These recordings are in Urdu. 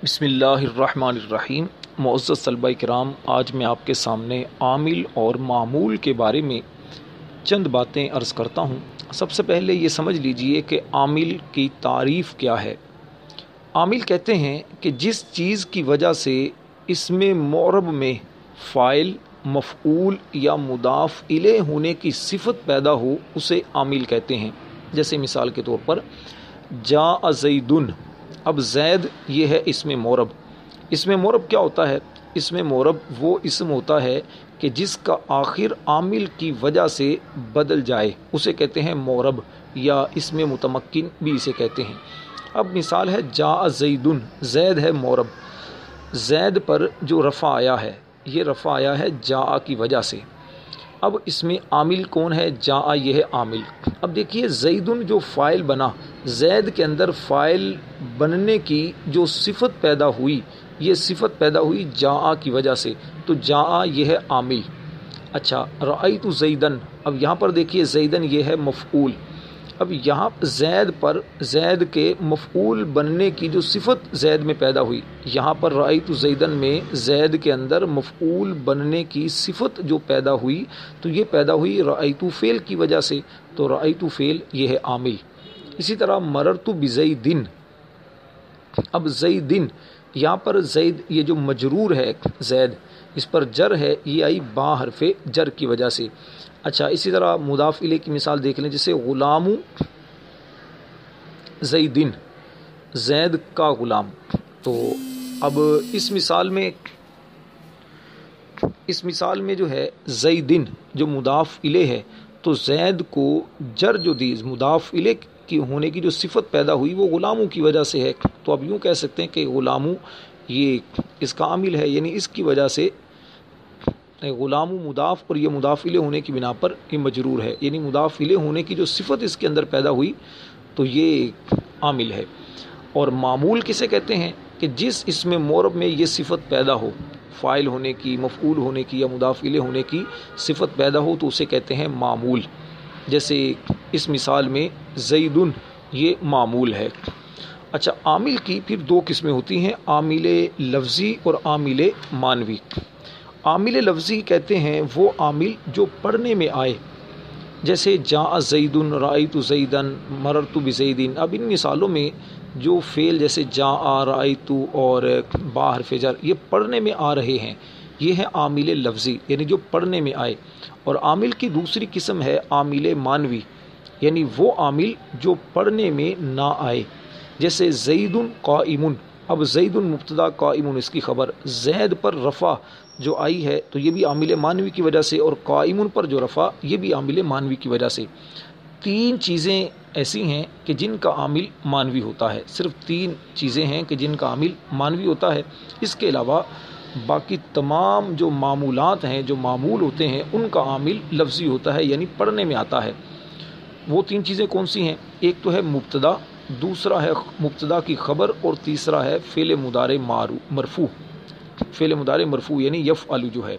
بسم اللہ الرحمن الرحیم۔ معزز طلبہ کرام، آج میں آپ کے سامنے عامل اور معمول کے بارے میں چند باتیں عرض کرتا ہوں۔ سب سے پہلے یہ سمجھ لیجئے کہ عامل کی تعریف کیا ہے۔ عامل کہتے ہیں کہ جس چیز کی وجہ سے اسم معرب میں فاعل، مفعول یا مضاف الیہ ہونے کی صفت پیدا ہو اسے عامل کہتے ہیں۔ جیسے مثال کے طور پر جاء زیدن، اب زید یہ ہے اسم معرب۔ اسم معرب کیا ہوتا ہے؟ اسم معرب وہ اسم ہوتا ہے کہ جس کا آخر عامل کی وجہ سے بدل جائے، اسے کہتے ہیں معرب، یا اسم متمکن بھی اسے کہتے ہیں۔ اب مثال ہے جاء زیدن، زید ہے معرب، زید پر جو رفع آیا ہے یہ رفع آیا ہے جاء کی وجہ سے۔ اب اس میں عامل کون ہے؟ جاء، یہ ہے عامل۔ اب دیکھیے زیدن جو فاعل بنا، زید کے اندر فاعل بننے کی جو صفت پیدا ہوئی، یہ صفت پیدا ہوئی جاء کی وجہ سے، تو جاء یہ ہے عامل۔ اچھا، رأیت زیدن، اب یہاں پر دیکھیے زیدن یہ ہے مفعول۔ اب یہاں زید پر زید کے مفعول بننے کی جو صفت زید میں پیدا ہوئی، یہاں پر رأیت زیدن میں زید کے اندر مفعول بننے کی صفت جو پیدا ہوئی، تو یہ پیدا ہوئی رأیت فعل کی وجہ سے، تو رأیت فعل یہ ہے عامل۔ اسی طرح مررت بزیدن، اب زیدن یہاں پر زید یہ جو مجرور ہے زید، اس پر جر ہے، یہ آئی با حرف جر کی وجہ سے۔ اچھا، اسی طرح مضاف الیہ کی مثال دیکھ لیں، جیسے غلام زیدن، زید کا غلام۔ تو اب اس مثال میں جو ہے زیدن جو مضاف الیہ ہے، تو زید کو جر جو دی مضاف الیہ کی ہونے کی جو صفت پیدا ہوئی وہ غلاموں کی وجہ سے ہے، تو اب یوں کہہ سکتے ہیں کہ غلاموں یہ اس کا عامل ہے، یعنی اس کی وجہ سے غلام مضاف اور یہ مضاف الیہ ہونے کی بنا پر یہ مجرور ہے، یعنی مضاف الیہ ہونے کی جو صفت اس کے اندر پیدا ہوئی تو یہ عامل ہے۔ اور معمول کسے کہتے ہیں؟ کہ جس اسم معرب میں یہ صفت پیدا ہو، فاعل ہونے کی، مفعول ہونے کی یا مضاف الیہ ہونے کی صفت پیدا ہو، تو اسے کہتے ہیں معمول۔ جیسے اس مثال میں زیدن یہ معمول ہے۔ اچھا، عامل کی پھر دو قسمیں ہوتی ہیں، عامل لفظی اور عامل معنوی۔ عامل لفظی کہتے ہیں وہ عامل جو پڑھنے میں آئے، جیسے جاء زیدن، رأیت زیدن، مررت بزیدن۔ اب ان مثالوں میں جو فعل جیسے جاء، رأیت اور با حرف جر یہ پڑھنے میں آ رہے ہیں، یہ ہے عامل لفظی، یعنی جو پڑھنے میں آئے۔ اور عامل کی دوسری قسم ہے عامل معنوی، یعنی وہ عامل جو پڑھنے میں نہ آئے، جیسے زیدن قائم، اب زیدن مبتدا، قائم اس کی خبر، زید پر رفع جو آئی ہے تو یہ بھی عامل معنوی کی وجہ سے، اور قائم پر جو رفع یہ بھی عامل معنوی کی وجہ سے۔ تین چیزیں ایسی ہیں کہ جن کا عامل معنوی ہوتا ہے، صرف تین چیزیں ہیں کہ جن کا عامل معنوی ہوتا ہے۔ اس کے علاوہ باقی تمام جو معمولات ہیں، جو معمول ہوتے ہیں، ان کا عامل لفظی ہوتا ہے، یعنی پڑھنے میں آتا ہے۔ وہ تین چیزیں کون سی ہیں؟ ایک تو ہے مبتدا، دوسرا ہے مبتدا کی خبر، اور تیسرا ہے فعل مضارع مرفوع۔ فعل مضارع مرفوع یعنی یفعل جو ہے،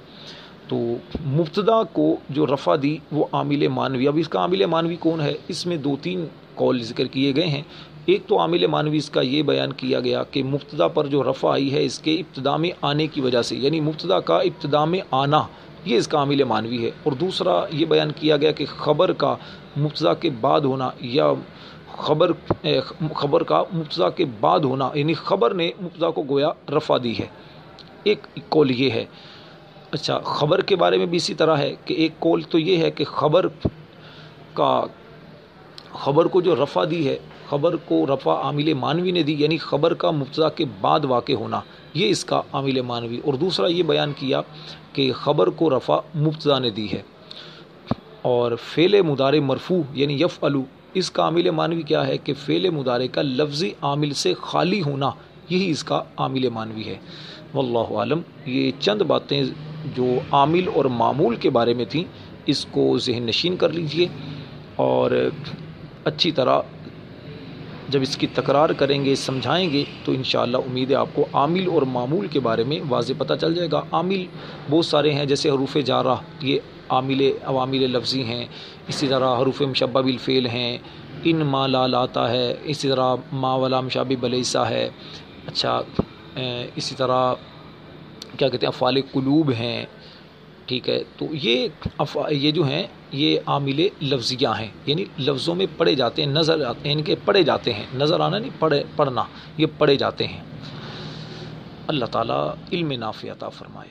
تو مبتدا کو جو رفع دی وہ عامل معنوی۔ اب اس کا عامل معنوی کون ہے؟ اس میں دو تین قول ذکر کیے گئے ہیں۔ ایک تو عامل معنوی اس کا یہ بیان کیا گیا کہ مبتدا پر جو رفع آئی ہے اس کے ابتدا میں آنے کی وجہ سے، یعنی مبتدا کا ابتدا میں آنا یہ اس کا عامل معنوی ہے۔ اور دوسرا یہ بیان کیا گیا کہ خبر کا مبتدا کے بعد ہونا، یا خبر کا مبتدا کے بعد ہونا، یعنی خبر نے مبتدا کو گویا رفع دی ہے۔ ایک قول یہ ہے۔ اچھا، خبر کے بارے میں بھی اسی طرح ہے کہ ایک قول تو یہ ہے کہ خبر کو جو رفع دی ہے، خبر کو رفع عامل معنوی نے دی، یعنی خبر کا مبتدا کے بعد واقع ہونا یہ اس کا عامل معنوی۔ اور دوسرا یہ بیان کیا کہ خبر کو رفع مبتدا نے دی ہے۔ اور فعل مضارع مرفوع یعنی یفعل، اس کا عامل معنوی کیا ہے کہ فعل مضارع کا لفظی عامل سے خالی ہونا یہی اس کا عامل معنوی ہے۔ واللہ عالم۔ یہ چند باتیں جو عامل اور معمول کے بارے میں تھیں، اس کو ذہن نشین کر لیجئے، اور اچھی طرح جب اس کی تکرار کریں گے، سمجھائیں گے، تو انشاءاللہ امید ہے آپ کو عامل اور معمول کے بارے میں واضح پتہ چل جائے گا۔ عامل بہت سارے ہیں، جیسے حروف جارہ یہ عوامل لفظی ہیں، اسی طرح حروف مشبہ بالفعل ہیں، ان ما لا لاتا ہے، اسی طرح ما ولا مشابہ بلیسا ہے۔ اچھا، اسی طرح کیا کہتے ہیں افعال قلوب ہیں، ٹھیک ہے، تو یہ جو ہیں یہ عامل لفظیہ ہیں، یعنی لفظوں میں پڑھے جاتے ہیں، نظر آتے ہیں، ان کے پڑھے جاتے ہیں، نظر آنا نہیں، پڑھنا، یہ پڑھے جاتے ہیں۔ اللہ تعالیٰ علم نافع عطا فرمائے۔